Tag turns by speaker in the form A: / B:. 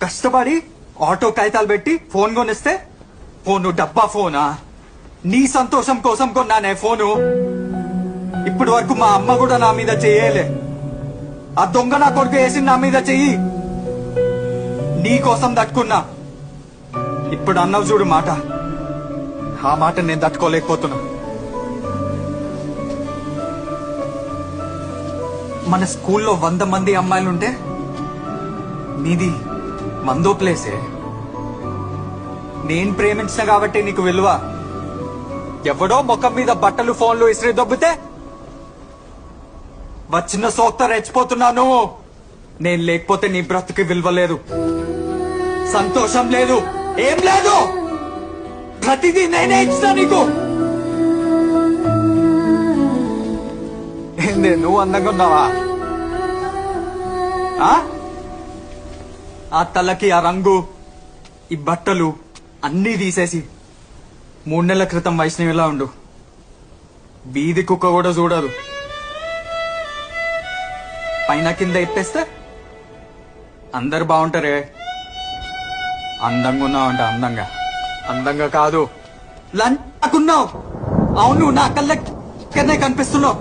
A: కష్టపడి ఆటో కాగితాలు పెట్టి ఫోన్ కొనిస్తే ఫోను డబ్బా ఫోనా? నీ సంతోషం కోసం కొన్నానే ఫోను. ఇప్పటి వరకు మా అమ్మ కూడా నా మీద చెయ్యలే. ఆ దొంగ నా కొడుకు వేసి నా మీద చెయ్యి. నీ కోసం తట్టుకున్నా. ఇప్పుడు అన్నవు చూడు మాట. ఆ మాట నేను తట్టుకోలేకపోతున్నా. మన స్కూల్లో 100 మంది అమ్మాయిలుంటే నీది మందో ప్లేసే. నేను ప్రేమించిన కాబట్టి నీకు విలువ. ఎవడో ముఖం మీద బట్టలు ఫోన్లు ఇసిరి దొబ్బితే వచ్చిన సోక్త రెచ్చిపోతున్నాను. నేను లేకపోతే నీ బ్రతుకి విలువ లేదు, సంతోషం లేదు, ఏం లేదు. ప్రతిదీ నేనే ఇచ్చినా నీకు. ఏందే నువ్వు అందంగా ఉన్నావా? ఆ తలకి ఆ రంగు, ఈ బట్టలు అన్నీ తీసేసి 3 నెలల క్రితం వైష్ణవిలా ఉండు. వీధి కుక్క కూడా చూడదు. పైన కింద ఎత్తేస్తే అందరు బాగుంటారే. అందంగా ఉన్నావంట. అందంగా కాదు, లంచున్నావు. అవును, నా కళ్ళ కనిపిస్తున్నావు.